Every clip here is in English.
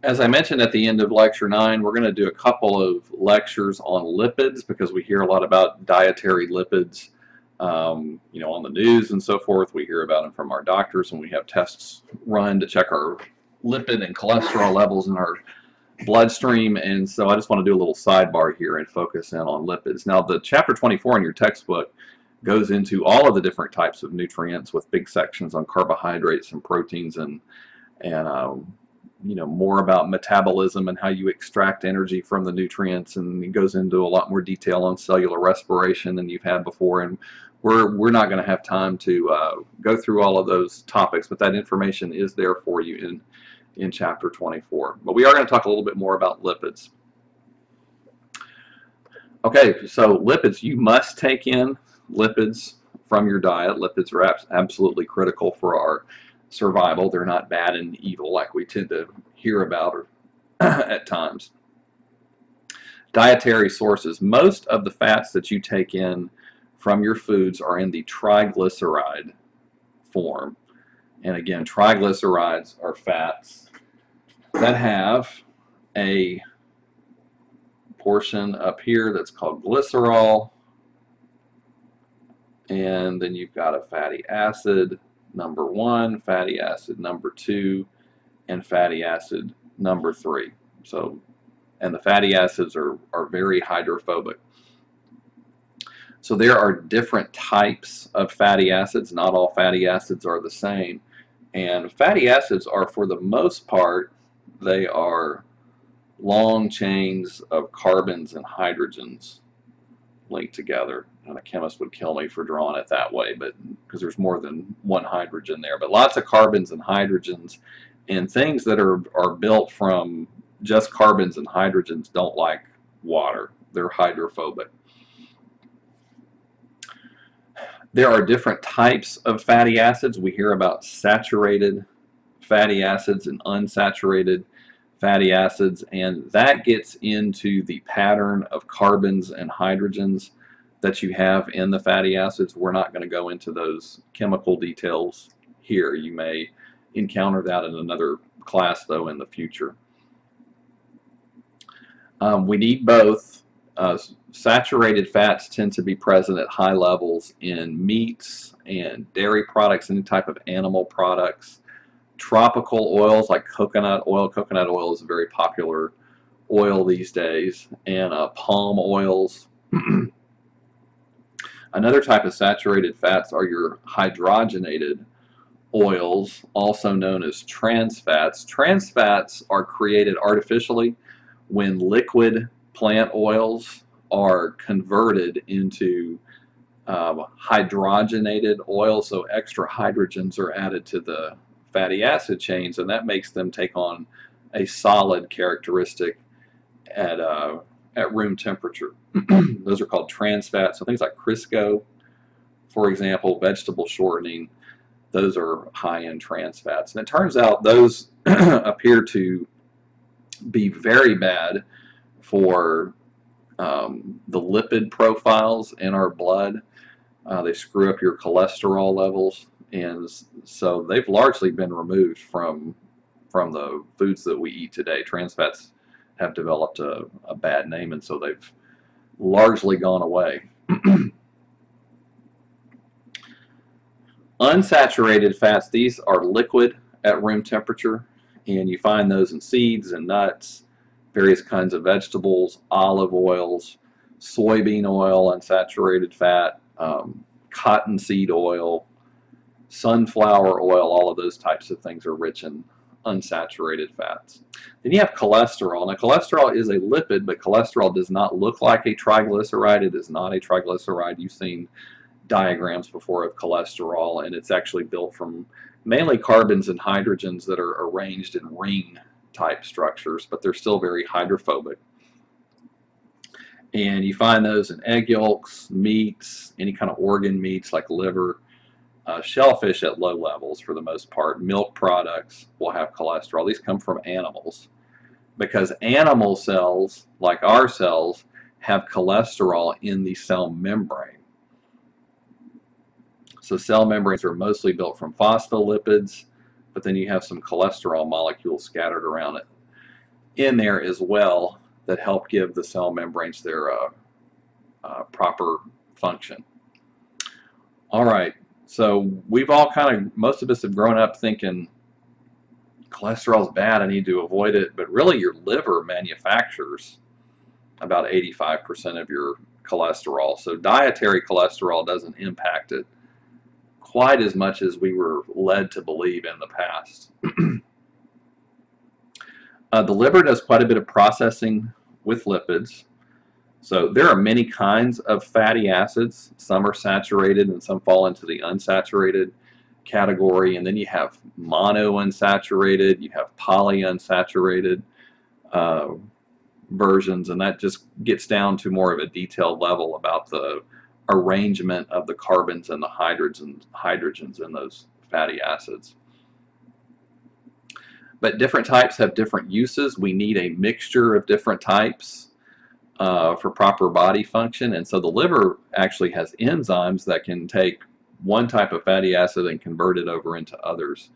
As I mentioned at the end of Lecture 9, we're going to do a couple of lectures on lipids because we hear a lot about dietary lipids, on the news and so forth. We hear about them from our doctors when we have tests run to check our lipid and cholesterol levels in our bloodstream. And so I just want to do a little sidebar here and focus in on lipids. Now, the chapter 24 in your textbook goes into all of the different types of nutrients with big sections on carbohydrates and proteins and more about metabolism and how you extract energy from the nutrients, and it goes into a lot more detail on cellular respiration than you've had before. And we're not going to have time to go through all of those topics, but that information is there for you in chapter 24. But we are going to talk a little bit more about lipids. Okay, so lipids, you must take in lipids from your diet. Lipids are absolutely critical for our survival. They're not bad and evil like we tend to hear about or at times. Dietary sources. Most of the fats that you take in from your foods are in the triglyceride form. And again, triglycerides are fats that have a portion up here that's called glycerol, and then you've got a fatty acid number 1, fatty acid number 2, and fatty acid number 3. So, and the fatty acids are very hydrophobic. So there are different types of fatty acids. Not all fatty acids are the same. And fatty acids are, for the most part, they are long chains of carbons and hydrogens linked together. And a chemist would kill me for drawing it that way, but because there's more than one hydrogen there. But lots of carbons and hydrogens, and things that are built from just carbons and hydrogens don't like water. They're hydrophobic. There are different types of fatty acids. We hear about saturated fatty acids and unsaturated fatty acids, and that gets into the pattern of carbons and hydrogens that you have in the fatty acids. We're not going to go into those chemical details here. You may encounter that in another class, though, in the future. We need both. Saturated fats tend to be present at high levels in meats and dairy products, any type of animal products. Tropical oils like coconut oil. Coconut oil is a very popular oil these days, and palm oils. Another type of saturated fats are your hydrogenated oils, also known as trans fats. Trans fats are created artificially when liquid plant oils are converted into hydrogenated oil, so extra hydrogens are added to the fatty acid chains, and that makes them take on a solid characteristic at room temperature. Those are called trans fats. So things like Crisco, for example, vegetable shortening, those are high in trans fats. And it turns out those appear to be very bad for the lipid profiles in our blood. They screw up your cholesterol levels, and so they've largely been removed from the foods that we eat today. Trans fats have developed a bad name, and so they've largely gone away. Unsaturated fats, these are liquid at room temperature, and you find those in seeds and nuts, various kinds of vegetables, olive oils, soybean oil, unsaturated fat, cottonseed oil, sunflower oil. All of those types of things are rich in unsaturated fats. Then you have cholesterol. Now, cholesterol is a lipid, but cholesterol does not look like a triglyceride. It is not a triglyceride. You've seen diagrams before of cholesterol, and it's actually built from mainly carbons and hydrogens that are arranged in ring type structures, but they're still very hydrophobic. And you find those in egg yolks, meats, any kind of organ meats like liver, shellfish at low levels for the most part. Milk products will have cholesterol. These come from animals because animal cells, like our cells, have cholesterol in the cell membrane. So cell membranes are mostly built from phospholipids, but then you have some cholesterol molecules scattered around it. in there as well that help give the cell membranes their proper function. All right, so we've all most of us have grown up thinking cholesterol is bad, I need to avoid it, but really your liver manufactures about 85% of your cholesterol. So dietary cholesterol doesn't impact it quite as much as we were led to believe in the past. The liver does quite a bit of processing with lipids. So there are many kinds of fatty acids. Some are saturated and some fall into the unsaturated category. And then you have monounsaturated, you have polyunsaturated versions, and that just gets down to more of a detailed level about the arrangement of the carbons and the hydrogens in those fatty acids. But different types have different uses. We need a mixture of different types for proper body function, and so the liver actually has enzymes that can take one type of fatty acid and convert it over into others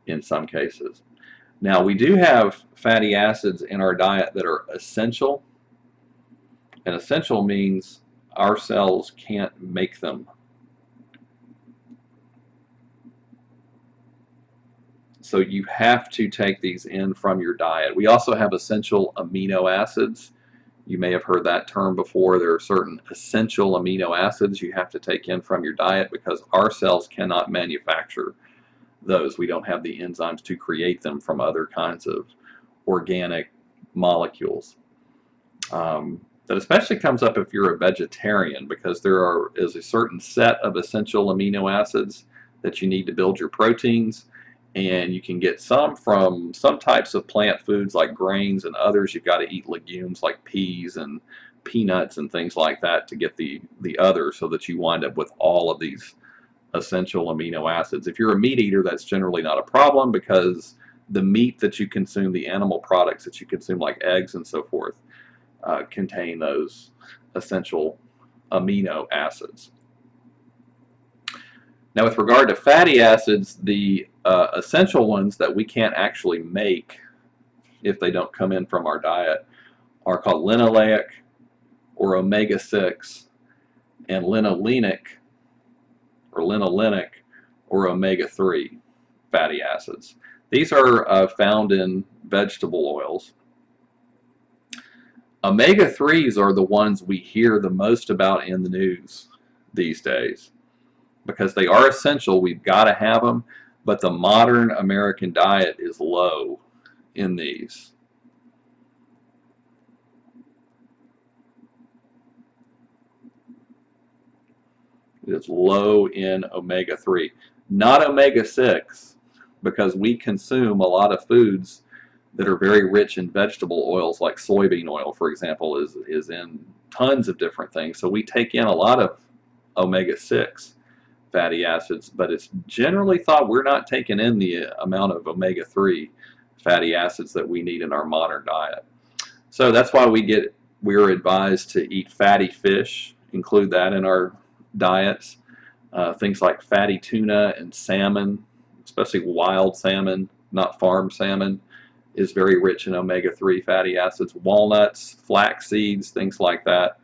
in some cases. Now, we do have fatty acids in our diet that are essential, and essential means our cells can't make them. So you have to take these in from your diet. We also have essential amino acids. You may have heard that term before. There are certain essential amino acids you have to take in from your diet because our cells cannot manufacture those. We don't have the enzymes to create them from other kinds of organic molecules. That especially comes up if you're a vegetarian, because there is a certain set of essential amino acids that you need to build your proteins, and you can get some from some types of plant foods like grains, and others you've got to eat legumes like peas and peanuts and things like that to get the other, so that you wind up with all of these essential amino acids. If you're a meat eater, that's generally not a problem, because the meat that you consume, the animal products that you consume like eggs and so forth, contain those essential amino acids. Now, with regard to fatty acids, the essential ones that we can't actually make if they don't come in from our diet are called linoleic or omega-6 and linolenic or omega-3 fatty acids. These are found in vegetable oils. Omega-3s are the ones we hear the most about in the news these days because they are essential. We've got to have them, but the modern American diet is low in these. It is low in omega-3. Not omega-6, because we consume a lot of foods that are very rich in vegetable oils, like soybean oil, for example, is in tons of different things. So we take in a lot of omega-6 fatty acids, but it's generally thought we're not taking in the amount of omega-3 fatty acids that we need in our modern diet. So that's why we're advised to eat fatty fish, include that in our diets. Things like fatty tuna and salmon, especially wild salmon, not farm salmon, is very rich in omega-3 fatty acids. Walnuts, flax seeds, things like that.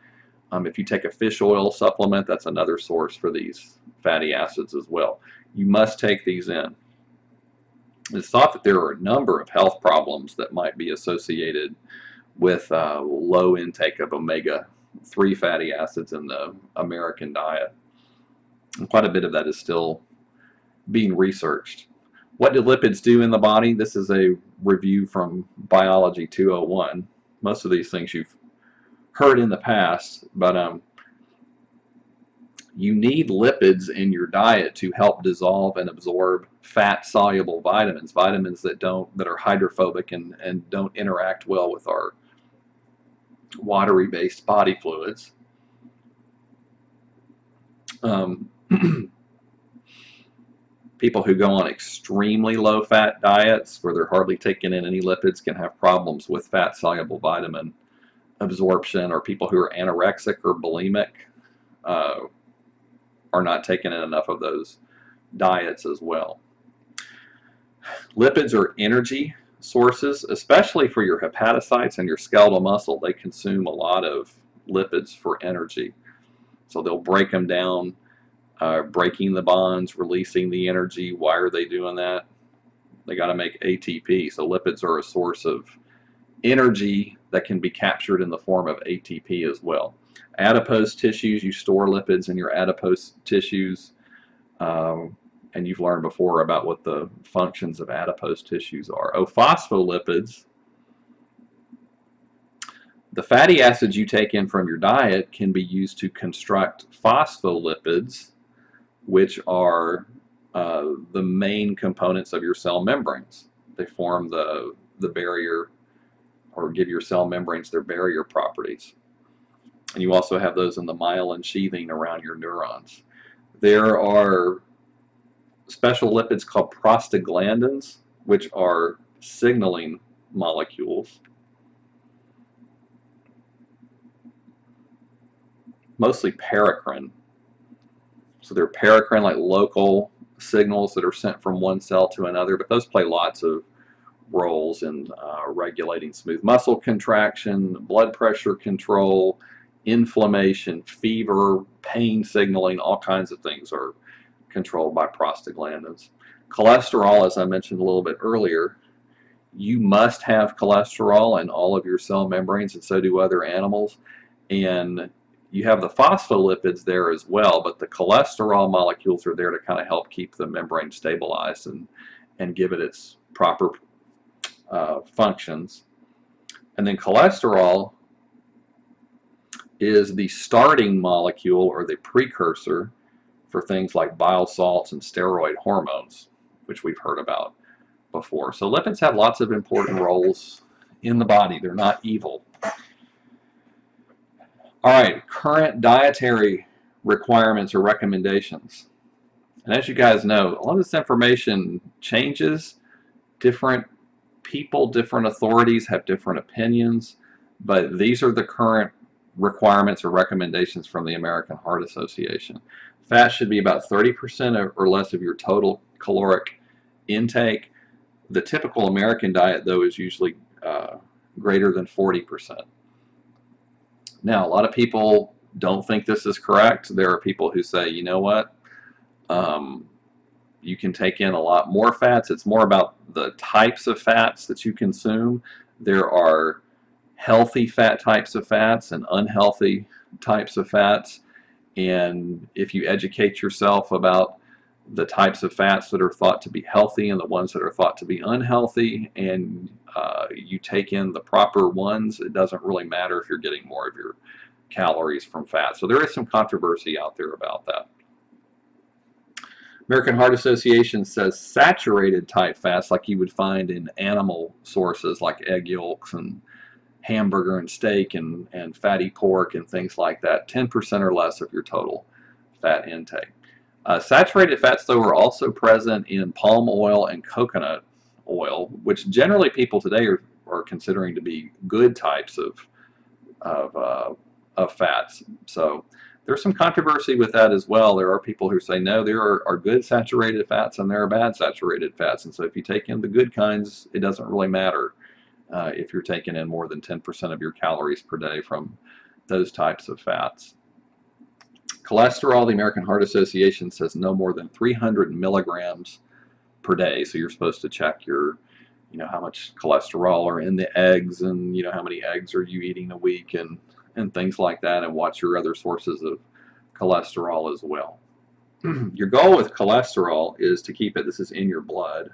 If you take a fish oil supplement, that's another source for these fatty acids as well. You must take these in. It's thought that there are a number of health problems that might be associated with low intake of omega-3 fatty acids in the American diet. And quite a bit of that is still being researched. What do lipids do in the body? This is a review from Biology 201. Most of these things you've heard in the past, but you need lipids in your diet to help dissolve and absorb fat-soluble vitamins, vitamins that are hydrophobic and don't interact well with our watery-based body fluids. People who go on extremely low-fat diets where they're hardly taking in any lipids can have problems with fat-soluble vitamin absorption, or people who are anorexic or bulimic are not taking in enough of those diets as well. Lipids are energy sources, especially for your hepatocytes and your skeletal muscle, they consume a lot of lipids for energy. So they'll break them down, breaking the bonds, releasing the energy. Why are they doing that? They got to make ATP. So lipids are a source of energy that can be captured in the form of ATP as well. Adipose tissues, you store lipids in your adipose tissues. And you've learned before about what the functions of adipose tissues are. Oh, phospholipids, the fatty acids you take in from your diet can be used to construct phospholipids, which are the main components of your cell membranes. They form the barrier, or give your cell membranes their barrier properties. And you also have those in the myelin sheathing around your neurons. There are special lipids called prostaglandins, which are signaling molecules. Mostly paracrine. So they're paracrine, like local signals that are sent from one cell to another, but those play lots of roles in regulating smooth muscle contraction, blood pressure control, inflammation, fever, pain signaling. All kinds of things are controlled by prostaglandins. Cholesterol, as I mentioned a little bit earlier, you must have cholesterol in all of your cell membranes, and so do other animals. And you have the phospholipids there as well, but the cholesterol molecules are there to kind of help keep the membrane stabilized and give it its proper functions. And then cholesterol is the starting molecule, or the precursor, for things like bile salts and steroid hormones, which we've heard about before. So lipids have lots of important roles in the body. They're not evil. All right, current dietary requirements or recommendations. And as you guys know, a lot of this information changes. Different people, different authorities have different opinions, but these are the current requirements or recommendations from the American Heart Association. Fat should be about 30% or less of your total caloric intake. The typical American diet, though, is usually greater than 40%. Now, a lot of people don't think this is correct. There are people who say, you know what, you can take in a lot more fats. It's more about the types of fats that you consume. There are healthy fat types of fats and unhealthy types of fats. And if you educate yourself about the types of fats that are thought to be healthy and the ones that are thought to be unhealthy, and you take in the proper ones, it doesn't really matter if you're getting more of your calories from fat. So there is some controversy out there about that. American Heart Association says saturated type fats, like you would find in animal sources like egg yolks and hamburger and steak and fatty pork and things like that, 10% or less of your total fat intake. Saturated fats, though, are also present in palm oil and coconut oil, which generally people today are considering to be good types of fats. So there's some controversy with that as well. There are people who say, no, there are good saturated fats and there are bad saturated fats. And so if you take in the good kinds, it doesn't really matter if you're taking in more than 10% of your calories per day from those types of fats. Cholesterol, the American Heart Association says no more than 300 milligrams per day. So you're supposed to check your, how much cholesterol are in the eggs, and how many eggs are you eating a week, and things like that, and watch your other sources of cholesterol as well. Your goal with cholesterol is to keep it, this is in your blood,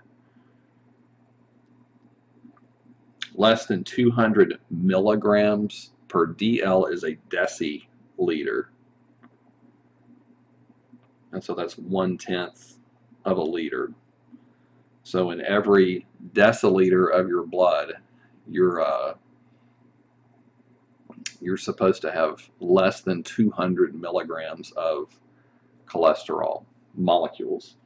less than 200 milligrams per DL is a deciliter. And so that's 1/10 of a liter. So in every deciliter of your blood, you're supposed to have less than 200 milligrams of cholesterol molecules.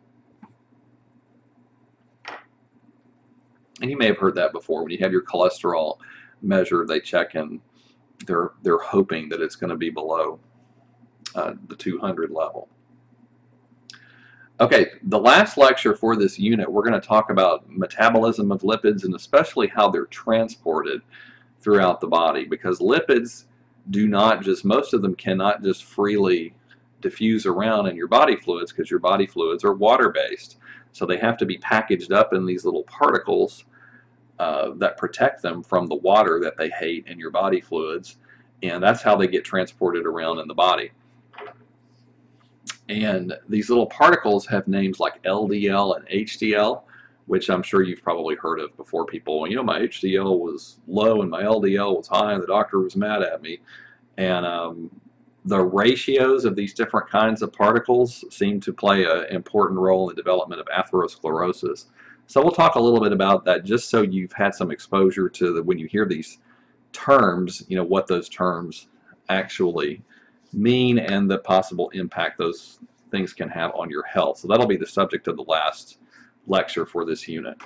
And you may have heard that before. When you have your cholesterol measured, they check, and they're hoping that it's going to be below the 200 level. Okay, the last lecture for this unit, we're going to talk about metabolism of lipids and especially how they're transported throughout the body, because lipids do not just, most of them cannot just freely diffuse around in your body fluids, because your body fluids are water-based. So they have to be packaged up in these little particles that protect them from the water that they hate in your body fluids, and that's how they get transported around in the body. And these little particles have names like LDL and HDL, which I'm sure you've probably heard of before. People, you know, my HDL was low and my LDL was high and the doctor was mad at me. And the ratios of these different kinds of particles seem to play an important role in the development of atherosclerosis. So we'll talk a little bit about that, just so you've had some exposure to when you hear these terms, you know, what those terms actually mean and the possible impact those things can have on your health. So that'll be the subject of the last lecture for this unit.